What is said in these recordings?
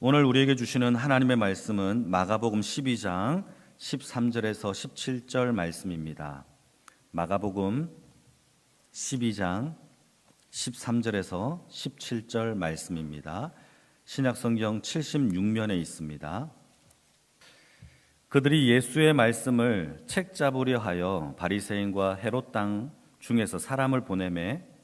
오늘 우리에게 주시는 하나님의 말씀은 마가복음 12장 13절에서 17절 말씀입니다. 마가복음 12장 13절에서 17절 말씀입니다. 신약성경 76면에 있습니다. 그들이 예수의 말씀을 책 잡으려 하여 바리새인과 헤롯 땅 중에서 사람을 보내매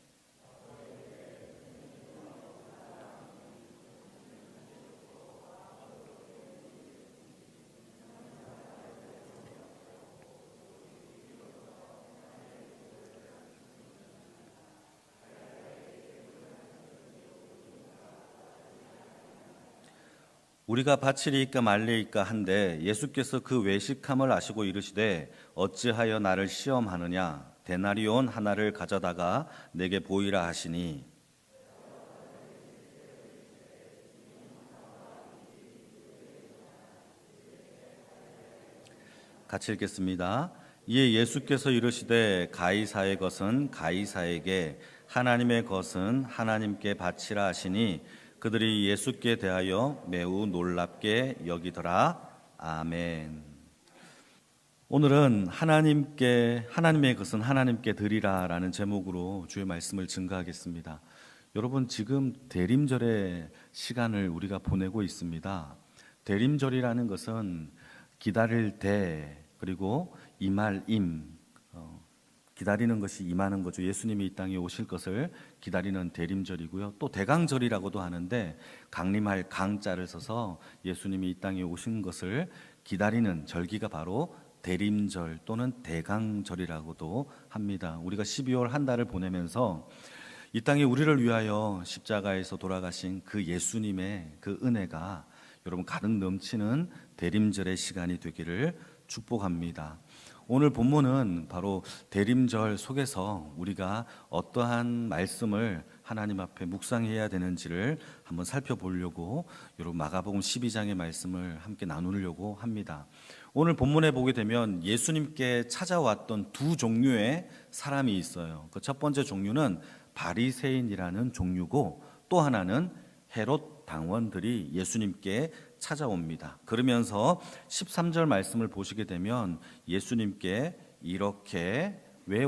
우리가 바치리이까 말리이까 한데 예수께서 그 외식함을 아시고 이르시되 어찌하여 나를 시험하느냐 데나리온 하나를 가져다가 내게 보이라 하시니 같이 읽겠습니다. 이에 예수께서 이르시되 가이사의 것은 가이사에게 하나님의 것은 하나님께 바치라 하시니 그들이 예수께 대하여 매우 놀랍게 여기더라. 아멘. 오늘은 하나님의 것은 하나님께 드리라라는 제목으로 주의 말씀을 증거하겠습니다. 여러분, 지금 대림절의 시간을 우리가 보내고 있습니다. 대림절이라는 것은 기다릴 대 그리고 임할 임, 기다리는 것이 임하는 거죠. 예수님이 이 땅에 오실 것을 기다리는 대림절이고요. 또 대강절이라고도 하는데 강림할 강자를 써서 예수님이 이 땅에 오신 것을 기다리는 절기가 바로 대림절 또는 대강절이라고도 합니다. 우리가 12월 한 달을 보내면서 이 땅에 우리를 위하여 십자가에서 돌아가신 그 예수님의 그 은혜가 여러분 가득 넘치는 대림절의 시간이 되기를 축복합니다. 오늘 본문은 바로 대림절 속에서 우리가 어떠한 말씀을 하나님 앞에 묵상해야 되는지를 한번 살펴보려고 여러분 마가복음 12장의 말씀을 함께 나누려고 합니다. 오늘 본문에 보게 되면 예수님께 찾아왔던 두 종류의 사람이 있어요. 그 첫 번째 종류는 바리새인이라는 종류고 또 하나는 헤롯 당원들이 예수님께 찾아옵니다. 그러면서 13절 말씀을 보시게 되면 예수님께 왜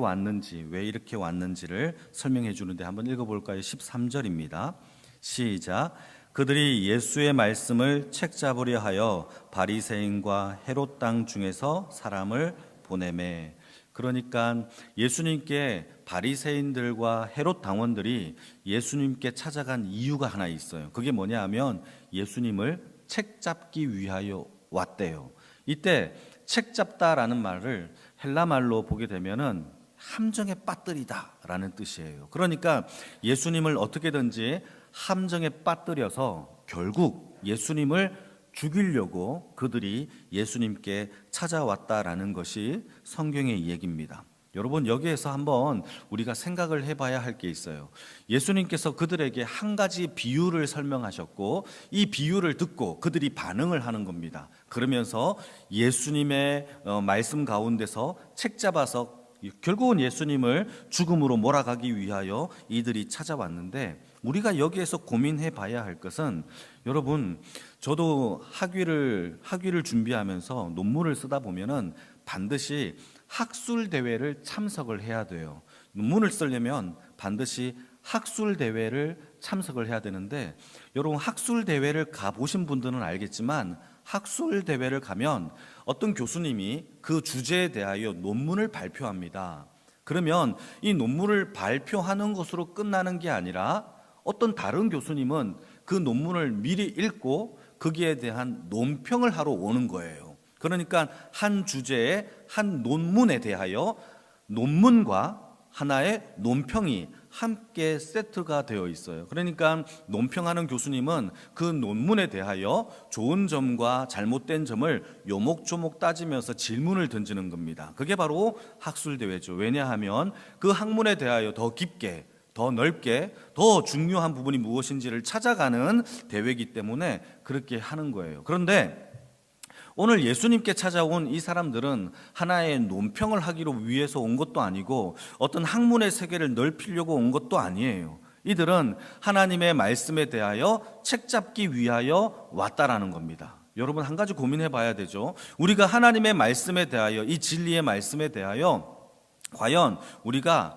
이렇게 왔는지를 설명해 주는데 한번 읽어볼까요? 13절입니다. 시작. 그들이 예수의 말씀을 책 잡으려 하여 바리새인과 헤롯 땅 중에서 사람을 보내매. 그러니까 예수님께 바리새인들과 헤롯 당원들이 예수님께 찾아간 이유가 하나 있어요. 그게 뭐냐 하면 예수님을 책 잡기 위하여 왔대요. 이때 책 잡다라는 말을 헬라 말로 보게 되면은 함정에 빠뜨리다라는 뜻이에요. 그러니까 예수님을 어떻게든지 함정에 빠뜨려서 결국 예수님을 죽이려고 그들이 예수님께 찾아왔다라는 것이 성경의 얘기입니다. 여러분, 여기에서 한번 우리가 생각을 해봐야 할 게 있어요. 예수님께서 그들에게 한 가지 비유를 설명하셨고 이 비유를 듣고 그들이 반응을 하는 겁니다. 그러면서 예수님의 말씀 가운데서 책 잡아서 결국은 예수님을 죽음으로 몰아가기 위하여 이들이 찾아왔는데 우리가 여기에서 고민해 봐야 할 것은 여러분, 저도 학위를 준비하면서 논문을 쓰다 보면은 반드시 학술 대회를 참석을 해야 돼요. 논문을 쓰려면 반드시 학술 대회를 참석을 해야 되는데 여러분, 학술 대회를 가보신 분들은 알겠지만 학술 대회를 가면 어떤 교수님이 그 주제에 대하여 논문을 발표합니다. 그러면 이 논문을 발표하는 것으로 끝나는 게 아니라 어떤 다른 교수님은 그 논문을 미리 읽고 거기에 대한 논평을 하러 오는 거예요. 그러니까 한 주제의 한 논문에 대하여 논문과 하나의 논평이 함께 세트가 되어 있어요. 그러니까 논평하는 교수님은 그 논문에 대하여 좋은 점과 잘못된 점을 요목조목 따지면서 질문을 던지는 겁니다. 그게 바로 학술대회죠. 왜냐하면 그 학문에 대하여 더 깊게, 더 넓게, 더 중요한 부분이 무엇인지를 찾아가는 대회이기 때문에 그렇게 하는 거예요. 그런데 오늘 예수님께 찾아온 이 사람들은 하나의 논평을 하기로 위해서 온 것도 아니고 어떤 학문의 세계를 넓히려고 온 것도 아니에요. 이들은 하나님의 말씀에 대하여 책잡기 위하여 왔다라는 겁니다. 여러분, 한 가지 고민해 봐야 되죠. 우리가 하나님의 말씀에 대하여, 이 진리의 말씀에 대하여 과연 우리가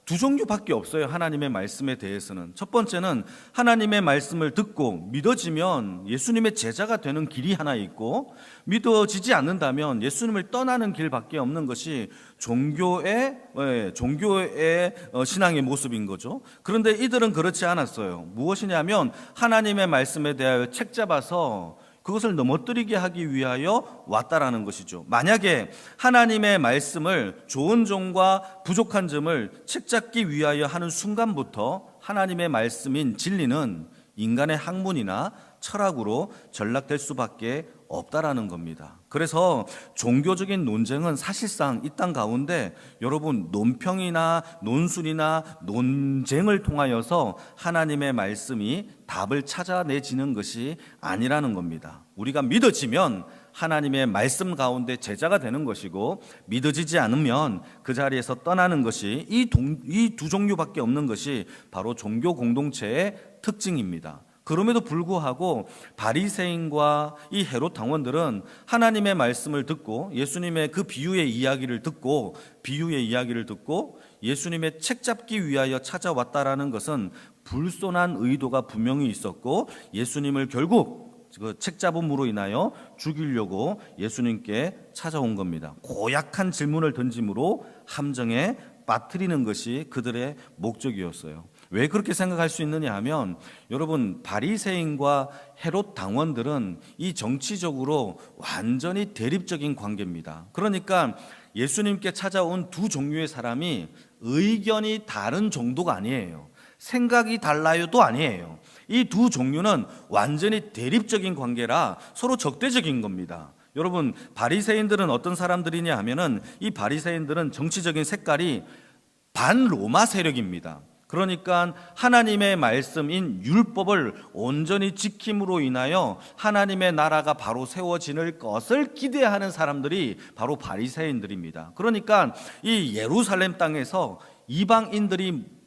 두 종류밖에 없어요. 하나님의 말씀에 대해서는. 첫 번째는 하나님의 말씀을 듣고 믿어지면 예수님의 제자가 되는 길이 하나 있고, 믿어지지 않는다면 예수님을 떠나는 길밖에 없는 것이 종교의 신앙의 모습인 거죠. 그런데 이들은 그렇지 않았어요. 무엇이냐면 하나님의 말씀에 대하여 책 잡아서 그것을 넘어뜨리게 하기 위하여 왔다라는 것이죠. 만약에 하나님의 말씀을 좋은 점과 부족한 점을 책잡기 위하여 하는 순간부터 하나님의 말씀인 진리는 인간의 학문이나 철학으로 전락될 수밖에 없다라는 겁니다. 그래서 종교적인 논쟁은 사실상 이 땅 가운데 여러분 논평이나 논술이나 논쟁을 통하여서 하나님의 말씀이 답을 찾아내지는 것이 아니라는 겁니다. 우리가 믿어지면 하나님의 말씀 가운데 제자가 되는 것이고, 믿어지지 않으면 그 자리에서 떠나는 것이 이 두 종류밖에 없는 것이 바로 종교 공동체의 특징입니다. 그럼에도 불구하고 바리새인과 이 헤롯 당원들은 하나님의 말씀을 듣고 예수님의 그 비유의 이야기를 듣고 예수님의 책 잡기 위하여 찾아왔다라는 것은 불손한 의도가 분명히 있었고, 예수님을 결국 그 책 잡음으로 인하여 죽이려고 예수님께 찾아온 겁니다. 고약한 질문을 던짐으로 함정에 빠뜨리는 것이 그들의 목적이었어요. 왜 그렇게 생각할 수 있느냐 하면, 여러분, 바리새인과 헤롯 당원들은 이 정치적으로 완전히 대립적인 관계입니다. 그러니까 예수님께 찾아온 두 종류의 사람이 의견이 다른 정도가 아니에요. 생각이 달라요도 아니에요. 이 두 종류는 완전히 대립적인 관계라 서로 적대적인 겁니다. 여러분, 바리새인들은 어떤 사람들이냐 하면은, 이 바리새인들은 정치적인 색깔이 반로마 세력입니다. 그러니까 하나님의 말씀인 율법을 온전히 지킴으로 인하여 하나님의 나라가 바로 세워질 것을 기대하는 사람들이 바로 바리새인들입니다. 그러니까 이 예루살렘 땅에서 이방인들이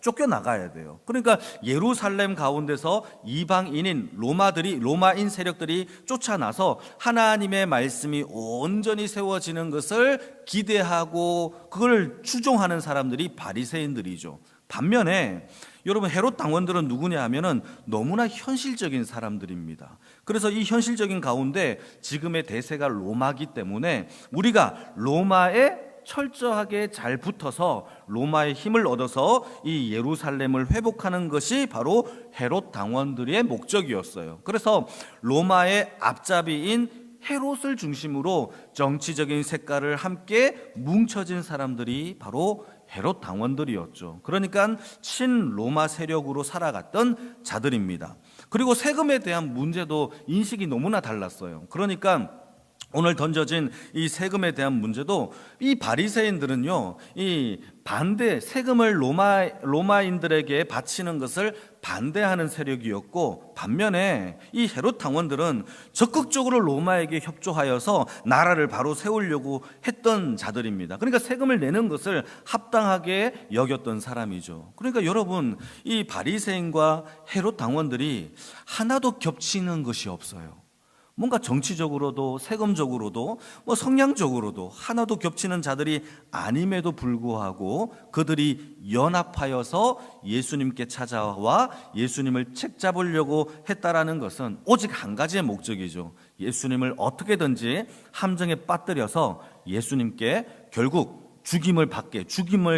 쫓겨나가야 돼요. 그러니까 예루살렘 가운데서 이방인인 로마인 세력들이 쫓아나서 하나님의 말씀이 온전히 세워지는 것을 기대하고 그걸 추종하는 사람들이 바리새인들이죠. 반면에 여러분, 헤롯 당원들은 누구냐 하면은 너무나 현실적인 사람들입니다. 그래서 이 현실적인 가운데 지금의 대세가 로마기 때문에 우리가 로마에 철저하게 잘 붙어서 로마의 힘을 얻어서 이 예루살렘을 회복하는 것이 바로 헤롯 당원들의 목적이었어요. 그래서 로마의 앞잡이인 헤롯을 중심으로 정치적인 색깔을 함께 뭉쳐진 사람들이 바로 헤롯 당원들이었죠. 그러니까 친로마 세력으로 살아갔던 자들입니다. 그리고 세금에 대한 문제도 인식이 너무나 달랐어요. 그러니까 오늘 던져진 이 세금에 대한 문제도 이 바리새인들은요, 이 세금을 로마인들에게 바치는 것을 반대하는 세력이었고, 반면에 이 헤롯 당원들은 적극적으로 로마에게 협조하여서 나라를 바로 세우려고 했던 자들입니다. 그러니까 세금을 내는 것을 합당하게 여겼던 사람이죠. 그러니까 여러분, 이 바리새인과 헤롯 당원들이 하나도 겹치는 것이 없어요. 뭔가 정치적으로도 세금적으로도 성향적으로도 하나도 겹치는 자들이 아님에도 불구하고 그들이 연합하여서 예수님께 찾아와 예수님을 책잡으려고 했다라는 것은 오직 한 가지의 목적이죠. 예수님을 어떻게든지 함정에 빠뜨려서 예수님께 결국 죽임을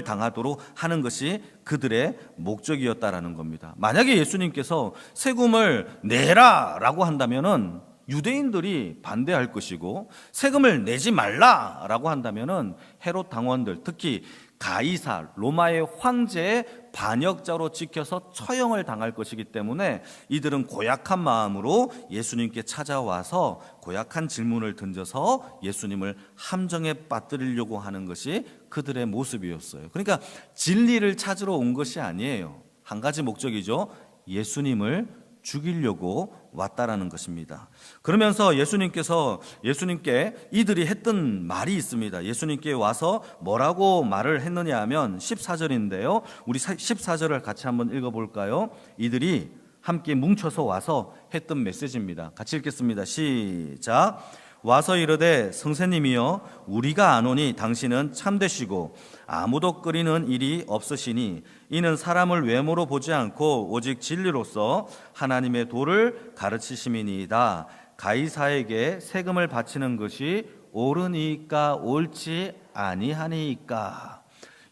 당하도록 하는 것이 그들의 목적이었다라는 겁니다. 만약에 예수님께서 세금을 내라라고 한다면은 유대인들이 반대할 것이고, 세금을 내지 말라라고 한다면은 헤롯 당원들, 특히 가이사 로마의 황제의 반역자로 찍혀서 처형을 당할 것이기 때문에 이들은 고약한 마음으로 예수님께 찾아와서 고약한 질문을 던져서 예수님을 함정에 빠뜨리려고 하는 것이 그들의 모습이었어요. 그러니까 진리를 찾으러 온 것이 아니에요. 한 가지 목적이죠. 예수님을 죽이려고 왔다라는 것입니다. 그러면서 예수님께 이들이 했던 말이 있습니다. 예수님께 와서 뭐라고 말을 했느냐 하면 14절인데요. 우리 14절을 같이 한번 읽어볼까요? 이들이 함께 뭉쳐서 와서 했던 메시지입니다. 같이 읽겠습니다. 시작. 와서 이르되 선생님이여 우리가 아노니 당신은 참되시고 아무도 끓이는 일이 없으시니 이는 사람을 외모로 보지 않고 오직 진리로서 하나님의 도를 가르치심이니이다. 가이사에게 세금을 바치는 것이 옳으니까 옳지 아니하니까.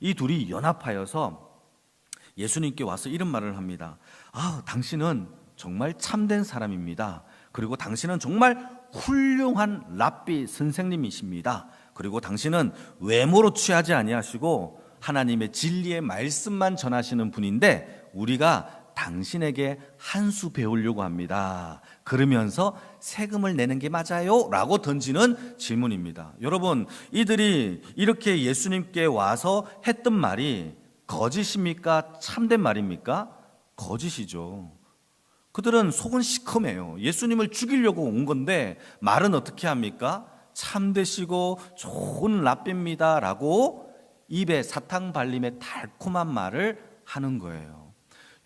이 둘이 연합하여서 예수님께 와서 이런 말을 합니다. 당신은 정말 참된 사람입니다. 그리고 당신은 정말 훌륭한 랍비 선생님이십니다. 그리고 당신은 외모로 취하지 아니하시고 하나님의 진리의 말씀만 전하시는 분인데 우리가 당신에게 한 수 배우려고 합니다. 그러면서 세금을 내는 게 맞아요? 라고 던지는 질문입니다. 여러분, 이들이 이렇게 예수님께 와서 했던 말이 거짓입니까? 참된 말입니까? 거짓이죠. 그들은 속은 시커매요. 예수님을 죽이려고 온 건데 말은 어떻게 합니까? 참되시고 좋은 랍비입니다 라고 입에 사탕 발림의 달콤한 말을 하는 거예요.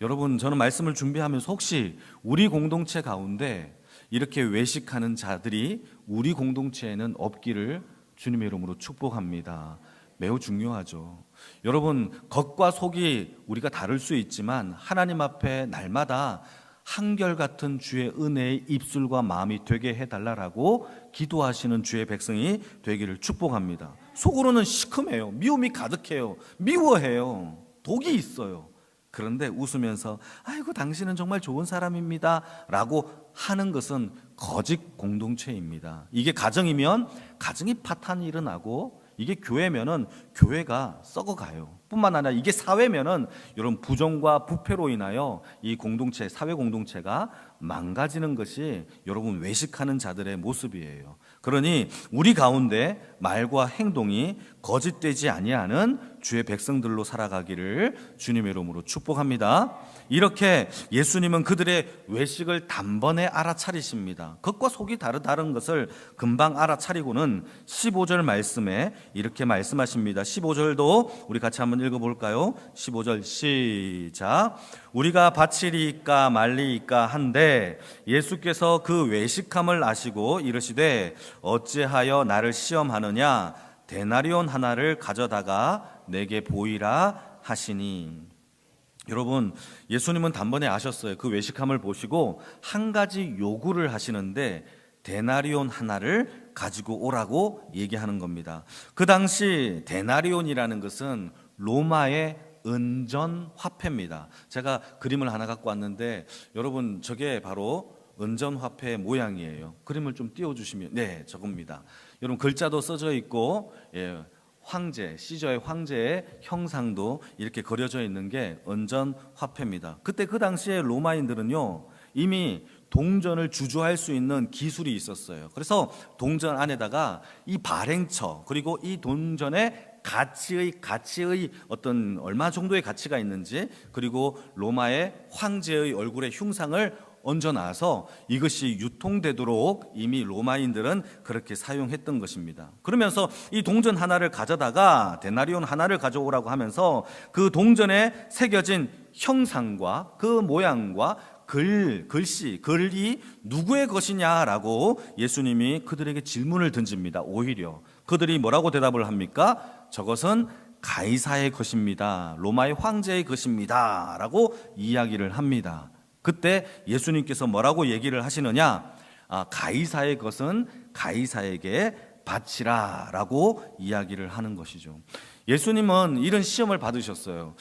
여러분, 저는 말씀을 준비하면서 혹시 우리 공동체 가운데 이렇게 외식하는 자들이 우리 공동체에는 없기를 주님의 이름으로 축복합니다. 매우 중요하죠. 여러분, 겉과 속이 우리가 다를 수 있지만 하나님 앞에 날마다 한결같은 주의 은혜의 입술과 마음이 되게 해달라고 기도하시는 주의 백성이 되기를 축복합니다. 속으로는 시큼해요. 미움이 가득해요. 미워해요. 독이 있어요. 그런데 웃으면서 아이고 당신은 정말 좋은 사람입니다 라고 하는 것은 거짓 공동체입니다. 이게 가정이면 가정이 파탄이 일어나고, 이게 교회면은 교회가 썩어가요. 뿐만 아니라 이게 사회면은 여러분 부정과 부패로 인하여 이 공동체, 사회 공동체가 망가지는 것이 여러분 외식하는 자들의 모습이에요. 그러니 우리 가운데 말과 행동이 거짓되지 아니하는 주의 백성들로 살아가기를 주님의 이름으로 축복합니다. 이렇게 예수님은 그들의 외식을 단번에 알아차리십니다. 겉과 속이 다른 것을 금방 알아차리고는 15절 말씀에 이렇게 말씀하십니다. 15절도 우리 같이 한번 읽어볼까요? 15절 시작. 우리가 바치리이까 말리이까 한데 예수께서 그 외식함을 아시고 이르시되 어찌하여 나를 시험하느냐? 데나리온 하나를 가져다가 내게 보이라 하시니. 여러분, 예수님은 단번에 아셨어요. 그 외식함을 보시고 한 가지 요구를 하시는데 데나리온 하나를 가지고 오라고 얘기하는 겁니다. 그 당시 데나리온이라는 것은 로마의 은전 화폐입니다. 제가 그림을 하나 갖고 왔는데 여러분, 저게 바로 은전 화폐 모양이에요. 그림을 좀 띄워주시면, 네, 저겁니다. 여러분, 글자도 써져 있고, 황제, 시저의 황제의 형상도 이렇게 그려져 있는 게 은전 화폐입니다. 그때 그 당시에 로마인들은요, 이미 동전을 주조할 수 있는 기술이 있었어요. 그래서 동전 안에다가 이 발행처, 그리고 이 동전의 가치의 어떤 얼마 정도의 가치가 있는지, 그리고 로마의 황제의 얼굴의 흉상을 얹어놔서 이것이 유통되도록 이미 로마인들은 그렇게 사용했던 것입니다. 그러면서 이 동전 하나를 가져다가 데나리온 하나를 가져오라고 하면서 그 동전에 새겨진 형상과 그 모양과 글이 누구의 것이냐라고 예수님이 그들에게 질문을 던집니다. 오히려 그들이 뭐라고 대답을 합니까? 저것은 가이사의 것입니다. 로마의 황제의 것입니다 라고 이야기를 합니다. 그때 예수님께서 뭐라고 얘기를 하시느냐? 가이사의 것은 가이사에게 바치라 라고 이야기를 하는 것이죠. 예수님은 이런 시험을 받으셨어요.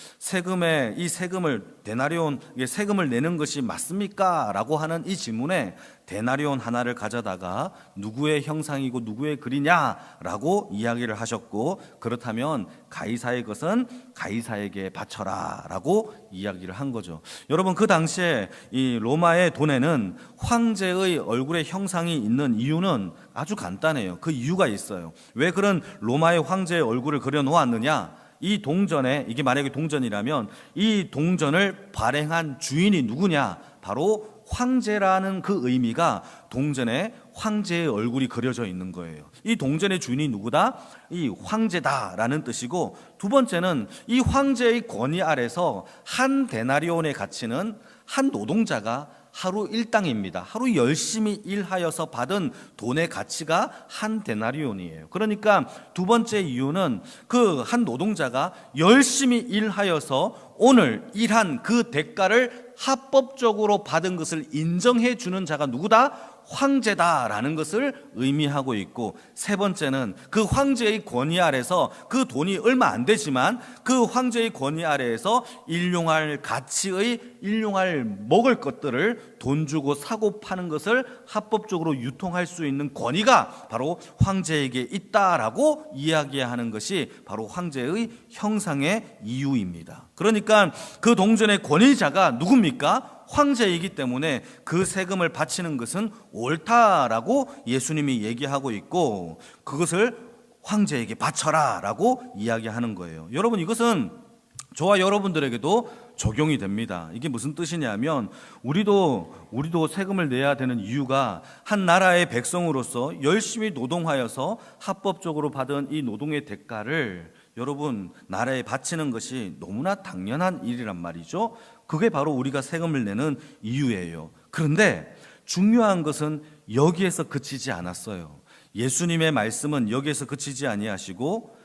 이 세금을 데나리온 세금을 내는 것이 맞습니까? 라고 하는 이 질문에 데나리온 하나를 가져다가 누구의 형상이고 누구의 글이냐라고 이야기를 하셨고, 그렇다면 가이사의 것은 가이사에게 바쳐라라고 이야기를 한 거죠. 여러분, 그 당시에 이 로마의 돈에는 황제의 얼굴의 형상이 있는 이유는 아주 간단해요. 그 이유가 있어요. 왜 그런 로마의 황제의 얼굴을 그려 놓았느냐? 이 동전에, 이게 만약에 동전이라면 이 동전을 발행한 주인이 누구냐? 바로 황제라는 그 의미가 동전에 황제의 얼굴이 그려져 있는 거예요. 이 동전의 주인이 누구다? 이 황제다라는 뜻이고, 두 번째는 이 황제의 권위 아래서 한 데나리온의 가치는 한 노동자가 하루 일당입니다. 하루 열심히 일하여서 받은 돈의 가치가 한 데나리온이에요. 그러니까 두 번째 이유는 그 한 노동자가 열심히 일하여서 오늘 일한 그 대가를 합법적으로 받은 것을 인정해 주는 자가 누구다? 황제다라는 것을 의미하고 있고, 세 번째는 그 황제의 권위 아래서 그 돈이 얼마 안 되지만 그 황제의 권위 아래에서 일용할 가치의 일용할 먹을 것들을 돈 주고 사고 파는 것을 합법적으로 유통할 수 있는 권위가 바로 황제에게 있다라고 이야기하는 것이 바로 황제의 형상의 이유입니다. 그러니까 그 동전의 권위자가 누굽니까? 황제이기 때문에 그 세금을 바치는 것은 옳다라고 예수님이 얘기하고 있고, 그것을 황제에게 바쳐라 라고 이야기하는 거예요. 여러분, 이것은 저와 여러분들에게도 적용이 됩니다. 이게 무슨 뜻이냐면, 우리도 세금을 내야 되는 이유가 한 나라의 백성으로서 열심히 노동하여서 합법적으로 받은 이 노동의 대가를 여러분 나라에 바치는 것이 너무나 당연한 일이란 말이죠. 그게 바로 우리가 세금을 내는 이유예요. 그런데 중요한 것은 여기에서 그치지 않았어요. 예수님의 말씀은 여기에서 그치지 아니하시고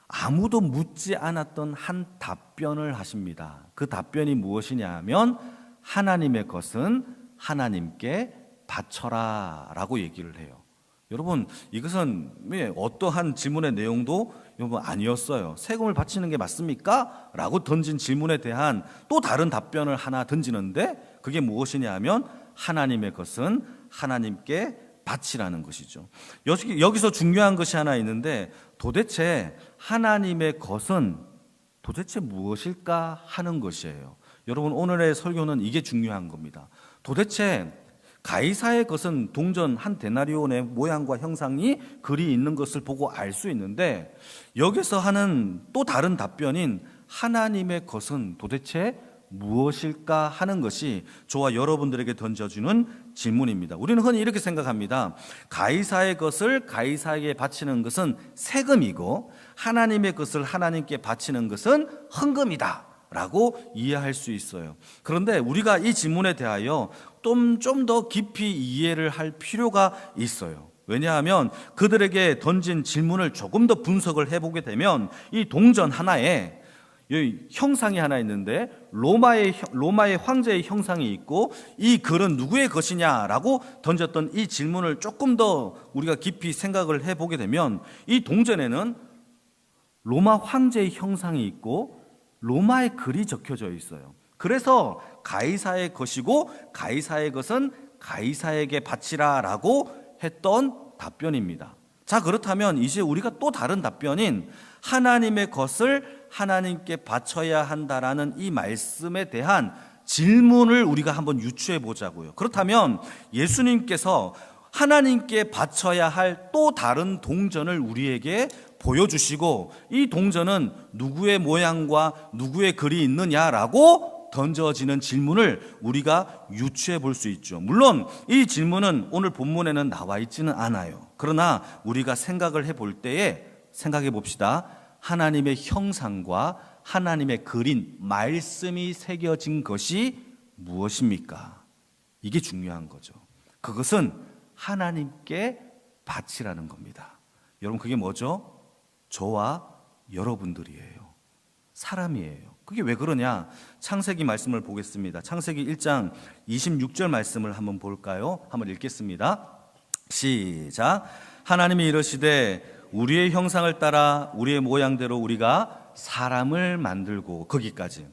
아무도 묻지 않았던 한 답변을 하십니다. 그 답변이 무엇이냐 하면, 하나님의 것은 하나님께 바쳐라 라고 얘기를 해요. 여러분, 이것은 어떠한 질문의 내용도 여러분 아니었어요. 세금을 바치는 게 맞습니까? 라고 던진 질문에 대한 또 다른 답변을 하나 던지는데, 그게 무엇이냐 하면 하나님의 것은 하나님께 바치라는 것이죠. 여기서 중요한 것이 하나 있는데, 도대체 하나님의 것은 도대체 무엇일까 하는 것이에요. 여러분, 오늘의 설교는 이게 중요한 겁니다. 도대체 가이사의 것은 동전 한 데나리온의 모양과 형상이 글이 있는 것을 보고 알 수 있는데, 여기서 하는 또 다른 답변인 하나님의 것은 도대체 무엇일까 하는 것이 저와 여러분들에게 던져주는 질문입니다. 우리는 흔히 이렇게 생각합니다. 가이사의 것을 가이사에게 바치는 것은 세금이고, 하나님의 것을 하나님께 바치는 것은 헌금이다 라고 이해할 수 있어요. 그런데 우리가 이 질문에 대하여 좀 더 깊이 이해를 할 필요가 있어요. 왜냐하면 그들에게 던진 질문을 조금 더 분석을 해보게 되면, 이 동전 하나에 여기 형상이 하나 있는데 로마의 황제의 형상이 있고, 이 글은 누구의 것이냐라고 던졌던 이 질문을 조금 더 우리가 깊이 생각을 해보게 되면, 이 동전에는 로마 황제의 형상이 있고 로마의 글이 적혀져 있어요. 그래서 가이사의 것이고 가이사의 것은 가이사에게 바치라라고 했던 답변입니다. 자, 그렇다면 이제 우리가 또 다른 답변인 하나님의 것을 하나님께 바쳐야 한다라는 이 말씀에 대한 질문을 우리가 한번 유추해 보자고요. 그렇다면 예수님께서 하나님께 바쳐야 할 또 다른 동전을 우리에게 보여주시고, 이 동전은 누구의 모양과 누구의 글이 있느냐라고 던져지는 질문을 우리가 유추해 볼 수 있죠. 물론 이 질문은 오늘 본문에는 나와 있지는 않아요. 그러나 우리가 생각을 해볼 때에 생각해 봅시다. 하나님의 형상과 하나님의 글인 말씀이 새겨진 것이 무엇입니까? 이게 중요한 거죠. 그것은 하나님께 바치라는 겁니다. 여러분, 그게 뭐죠? 저와 여러분들이에요. 사람이에요. 그게 왜 그러냐? 창세기 말씀을 보겠습니다. 창세기 1장 26절 말씀을 한번 볼까요? 한번 읽겠습니다. 시작. 하나님이 이르시되 우리의 형상을 따라 우리의 모양대로 우리가 사람을 만들고, 거기까지.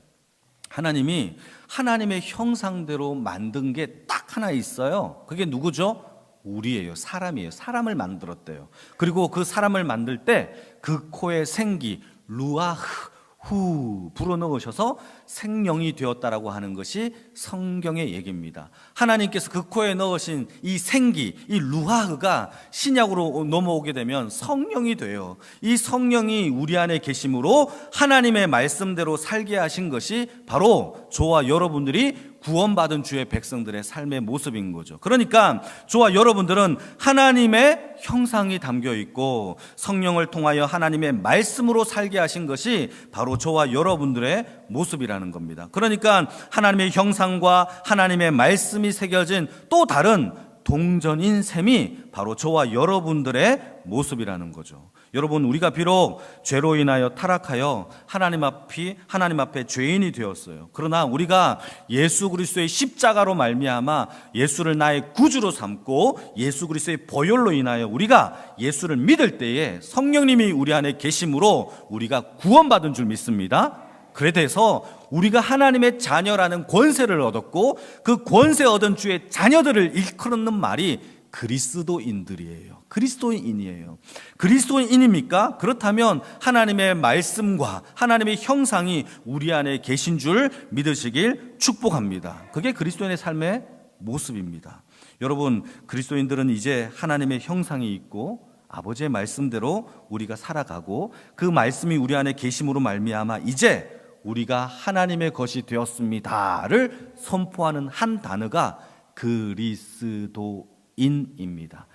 하나님이 하나님의 형상대로 만든 게 딱 하나 있어요. 그게 누구죠? 우리예요. 사람이에요. 사람을 만들었대요. 그리고 그 사람을 만들 때 그 코에 생기, 루아흐, 후 불어넣으셔서 생명이 되었다라고 하는 것이 성경의 얘기입니다. 하나님께서 그 코에 넣으신 이 생기, 이 루아흐가 신약으로 넘어오게 되면 성령이 돼요. 이 성령이 우리 안에 계심으로 하나님의 말씀대로 살게 하신 것이 바로 저와 여러분들이 구원받은 주의 백성들의 삶의 모습인 거죠. 그러니까 저와 여러분들은 하나님의 형상이 담겨 있고 성령을 통하여 하나님의 말씀으로 살게 하신 것이 바로 저와 여러분들의 모습이라는 겁니다. 그러니까 하나님의 형상과 하나님의 말씀이 새겨진 또 다른 동전인 셈이 바로 저와 여러분들의 모습이라는 거죠. 여러분, 우리가 비록 죄로 인하여 타락하여 하나님 앞에 죄인이 되었어요. 그러나 우리가 예수 그리스도의 십자가로 말미암아 예수를 나의 구주로 삼고 예수 그리스도의 보혈로 인하여 우리가 예수를 믿을 때에 성령님이 우리 안에 계심으로 우리가 구원받은 줄 믿습니다. 그래 돼서 우리가 하나님의 자녀라는 권세를 얻었고 그 권세 얻은 주의 자녀들을 일컫는 말이 그리스도인들이에요. 그리스도인이에요. 그리스도인입니까? 그렇다면 하나님의 말씀과 하나님의 형상이 우리 안에 계신 줄 믿으시길 축복합니다. 그게 그리스도인의 삶의 모습입니다. 여러분, 그리스도인들은 이제 하나님의 형상이 있고 아버지의 말씀대로 우리가 살아가고 그 말씀이 우리 안에 계심으로 말미암아 이제 우리가 하나님의 것이 되었습니다를 선포하는 한 단어가 그리스도인입니다.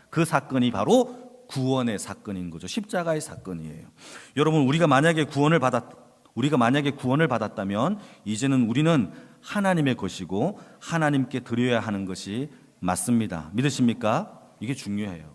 그 사건이 바로 구원의 사건인 거죠. 십자가의 사건이에요. 여러분, 우리가 만약에 구원을 받았다면 이제는 우리는 하나님의 것이고 하나님께 드려야 하는 것이 맞습니다. 믿으십니까? 이게 중요해요.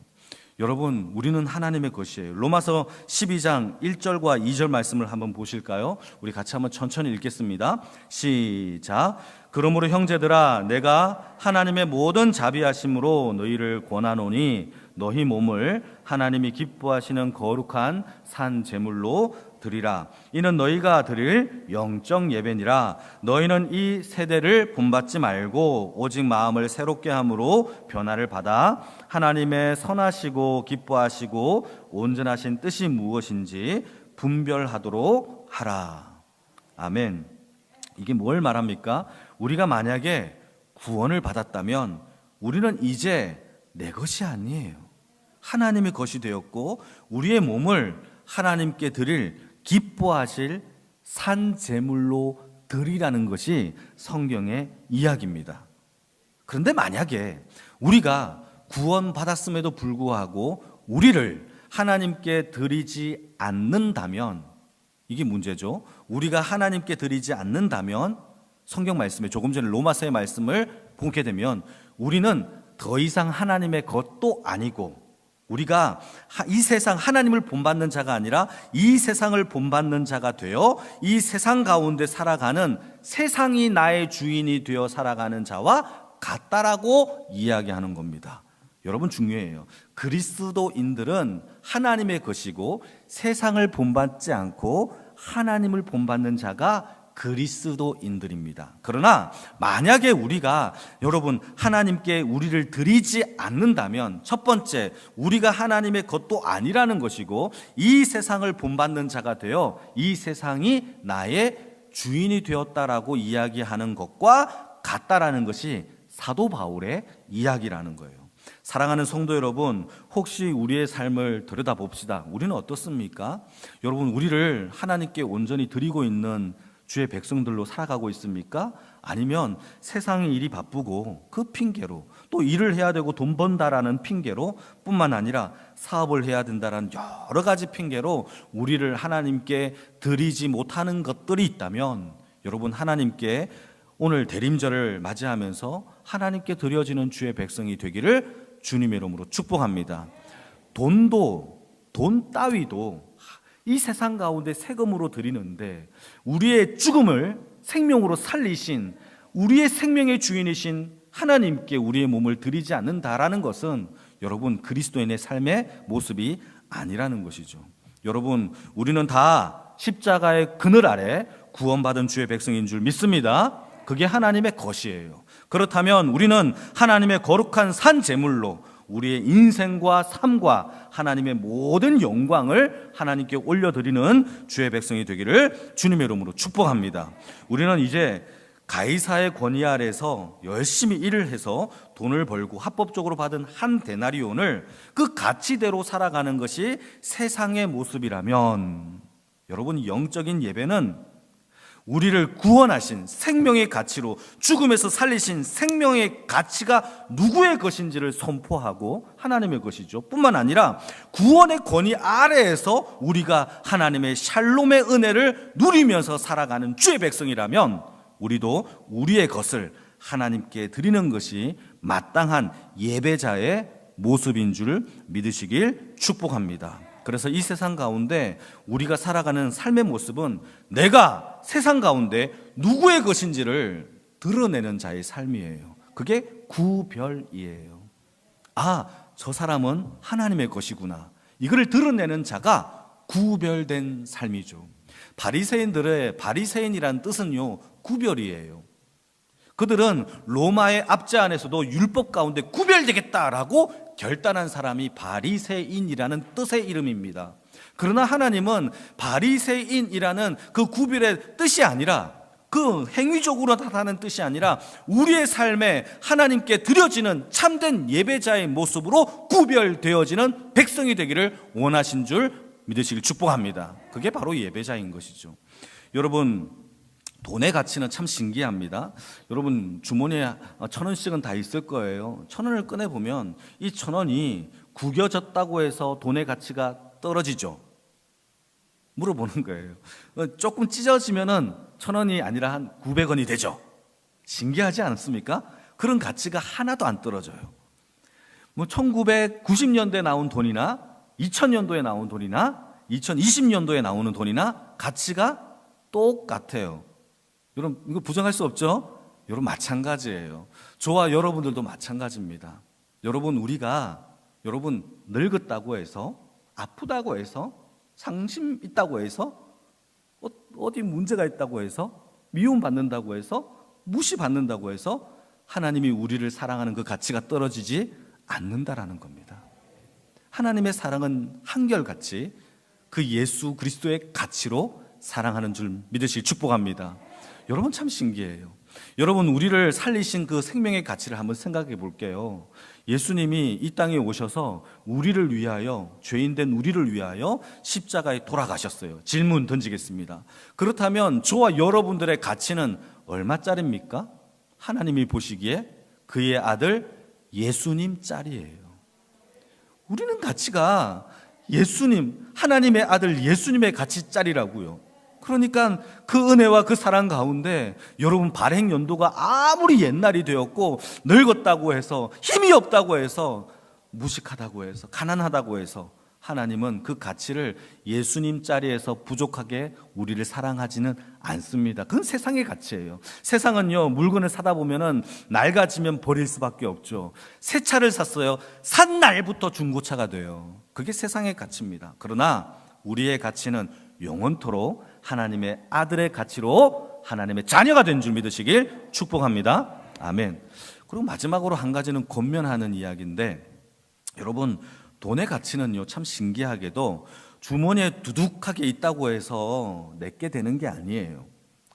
여러분, 우리는 하나님의 것이에요. 로마서 12장 1절과 2절 말씀을 한번 보실까요? 우리 같이 한번 천천히 읽겠습니다. 시작. 그러므로 형제들아, 내가 하나님의 모든 자비하심으로 너희를 권하노니 너희 몸을 하나님이 기뻐하시는 거룩한 산 제물로 드리라. 이는 너희가 드릴 영적 예배니라. 너희는 이 세대를 본받지 말고 오직 마음을 새롭게 함으로 변화를 받아 하나님의 선하시고 기뻐하시고 온전하신 뜻이 무엇인지 분별하도록 하라. 아멘. 이게 뭘 말합니까? 우리가 만약에 구원을 받았다면 우리는 이제 내 것이 아니에요. 하나님의 것이 되었고 우리의 몸을 하나님께 드릴 기뻐하실 산 제물로 드리라는 것이 성경의 이야기입니다. 그런데 만약에 우리가 구원받았음에도 불구하고 우리를 하나님께 드리지 않는다면 이게 문제죠. 우리가 하나님께 드리지 않는다면 성경 말씀에 조금 전에 로마서의 말씀을 보게 되면 우리는 더 이상 하나님의 것도 아니고 우리가 이 세상 하나님을 본받는 자가 아니라 이 세상을 본받는 자가 되어 이 세상 가운데 살아가는 세상이 나의 주인이 되어 살아가는 자와 같다라고 이야기하는 겁니다. 여러분, 중요해요. 그리스도인들은 하나님의 것이고 세상을 본받지 않고 하나님을 본받는 자가 그리스도인들입니다. 그러나 만약에 우리가 여러분 하나님께 우리를 드리지 않는다면 첫 번째, 우리가 하나님의 것도 아니라는 것이고 이 세상을 본받는 자가 되어 이 세상이 나의 주인이 되었다라고 이야기하는 것과 같다라는 것이 사도 바울의 이야기라는 거예요. 사랑하는 성도 여러분, 혹시 우리의 삶을 들여다봅시다. 우리는 어떻습니까? 여러분, 우리를 하나님께 온전히 드리고 있는 주의 백성들로 살아가고 있습니까? 아니면 세상의 일이 바쁘고 그 핑계로 또 일을 해야 되고 돈 번다라는 핑계로 뿐만 아니라 사업을 해야 된다라는 여러 가지 핑계로 우리를 하나님께 드리지 못하는 것들이 있다면 여러분, 하나님께 오늘 대림절을 맞이하면서 하나님께 드려지는 주의 백성이 되기를 주님의 이름으로 축복합니다. 돈 따위도 이 세상 가운데 세금으로 드리는데 우리의 죽음을 생명으로 살리신 우리의 생명의 주인이신 하나님께 우리의 몸을 드리지 않는다라는 것은 여러분 그리스도인의 삶의 모습이 아니라는 것이죠. 여러분, 우리는 다 십자가의 그늘 아래 구원받은 주의 백성인 줄 믿습니다. 그게 하나님의 것이에요. 그렇다면 우리는 하나님의 거룩한 산 제물로 우리의 인생과 삶과 하나님의 모든 영광을 하나님께 올려드리는 주의 백성이 되기를 주님의 이름으로 축복합니다. 우리는 이제 가이사의 권위 아래서 열심히 일을 해서 돈을 벌고 합법적으로 받은 한 데나리온을 그 가치대로 살아가는 것이 세상의 모습이라면 여러분, 영적인 예배는 우리를 구원하신 생명의 가치로 죽음에서 살리신 생명의 가치가 누구의 것인지를 선포하고 하나님의 것이죠. 뿐만 아니라 구원의 권위 아래에서 우리가 하나님의 샬롬의 은혜를 누리면서 살아가는 주의 백성이라면 우리도 우리의 것을 하나님께 드리는 것이 마땅한 예배자의 모습인 줄 믿으시길 축복합니다. 그래서 이 세상 가운데 우리가 살아가는 삶의 모습은 내가 세상 가운데 누구의 것인지를 드러내는 자의 삶이에요. 그게 구별이에요. 아, 저 사람은 하나님의 것이구나. 이거를 드러내는 자가 구별된 삶이죠. 바리새인이란 뜻은요, 구별이에요. 그들은 로마의 압제 안에서도 율법 가운데 구별되겠다라고 결단한 사람이 바리새인이라는 뜻의 이름입니다. 그러나 하나님은 바리새인이라는 그 구별의 뜻이 아니라, 그 행위적으로 나타나는 뜻이 아니라 우리의 삶에 하나님께 드려지는 참된 예배자의 모습으로 구별되어지는 백성이 되기를 원하신 줄 믿으시길 축복합니다. 그게 바로 예배자인 것이죠. 여러분, 돈의 가치는 참 신기합니다. 여러분, 주머니에 1,000원씩은 다 있을 거예요. 1,000원을 꺼내보면 이 1,000원이 구겨졌다고 해서 돈의 가치가 떨어지죠. 물어보는 거예요. 조금 찢어지면은 1,000원이 아니라 한 900원이 되죠. 신기하지 않습니까? 그런 가치가 하나도 안 떨어져요. 1990년대에 나온 돈이나 2000년도에 나온 돈이나 2020년도에 나오는 돈이나 가치가 똑같아요. 여러분, 이거 부정할 수 없죠? 여러분, 마찬가지예요. 저와 여러분들도 마찬가지입니다. 우리가 늙었다고 해서, 아프다고 해서, 상심 있다고 해서, 어디 문제가 있다고 해서, 미움받는다고 해서, 무시받는다고 해서 하나님이 우리를 사랑하는 그 가치가 떨어지지 않는다라는 겁니다. 하나님의 사랑은 한결같이 그 예수 그리스도의 가치로 사랑하는 줄 믿으시기 축복합니다. 여러분, 참 신기해요. 여러분, 우리를 살리신 그 생명의 가치를 한번 생각해 볼게요. 예수님이 이 땅에 오셔서 우리를 위하여, 죄인된 우리를 위하여 십자가에 돌아가셨어요. 질문 던지겠습니다. 그렇다면 저와 여러분들의 가치는 얼마짜리입니까? 하나님이 보시기에 그의 아들 예수님 짤이에요. 우리는 가치가 예수님, 하나님의 아들 예수님의 가치짜리라고요. 그러니까 그 은혜와 그 사랑 가운데 여러분, 발행 연도가 아무리 옛날이 되었고 늙었다고 해서, 힘이 없다고 해서, 무식하다고 해서, 가난하다고 해서 하나님은 그 가치를 예수님 자리에서 부족하게 우리를 사랑하지는 않습니다. 그건 세상의 가치예요. 세상은요, 물건을 사다 보면은 낡아지면 버릴 수밖에 없죠. 새 차를 샀어요. 산 날부터 중고차가 돼요. 그게 세상의 가치입니다. 그러나 우리의 가치는 영원토록 하나님의 아들의 가치로 하나님의 자녀가 된 줄 믿으시길 축복합니다. 아멘. 그리고 마지막으로 한 가지는 권면하는 이야기인데, 여러분, 돈의 가치는요, 참 신기하게도 주머니에 두둑하게 있다고 해서 내게 되는 게 아니에요.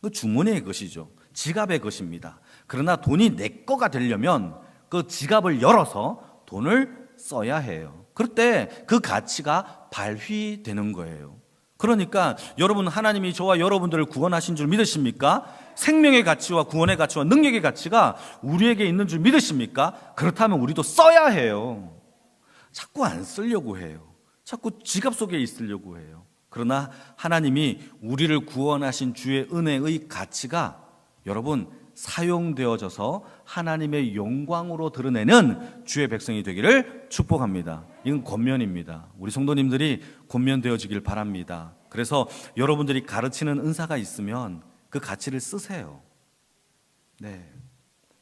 그 주머니의 것이죠. 지갑의 것입니다. 그러나 돈이 내 거가 되려면 그 지갑을 열어서 돈을 써야 해요. 그럴 때 그 가치가 발휘되는 거예요. 그러니까 여러분, 하나님이 저와 여러분들을 구원하신 줄 믿으십니까? 생명의 가치와 구원의 가치와 능력의 가치가 우리에게 있는 줄 믿으십니까? 그렇다면 우리도 써야 해요. 자꾸 안 쓰려고 해요. 자꾸 지갑 속에 있으려고 해요. 그러나 하나님이 우리를 구원하신 주의 은혜의 가치가 여러분, 사용되어져서 하나님의 영광으로 드러내는 주의 백성이 되기를 축복합니다. 이건 권면입니다. 우리 성도님들이 권면되어지길 바랍니다. 그래서 여러분들이 가르치는 은사가 있으면 그 가치를 쓰세요. 네,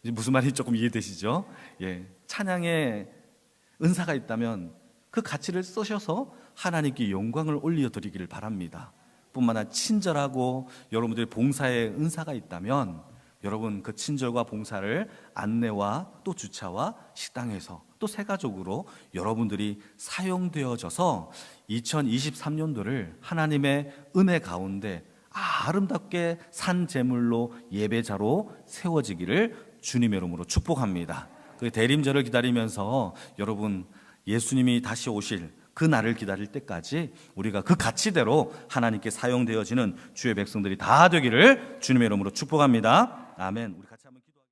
무슨 말인지 조금 이해되시죠? 예, 찬양의 은사가 있다면 그 가치를 쓰셔서 하나님께 영광을 올려드리기를 바랍니다. 뿐만 아니라 친절하고 여러분들의 봉사의 은사가 있다면 여러분, 그 친절과 봉사를 안내와 또 주차와 식당에서 또 세가족으로 여러분들이 사용되어져서 2023년도를 하나님의 은혜 가운데 아름답게 산 제물로 예배자로 세워지기를 주님의 이름으로 축복합니다. 그 대림절을 기다리면서 여러분, 예수님이 다시 오실 그 날을 기다릴 때까지 우리가 그 가치대로 하나님께 사용되어지는 주의 백성들이 다 되기를 주님의 이름으로 축복합니다. 아멘. 우리 같이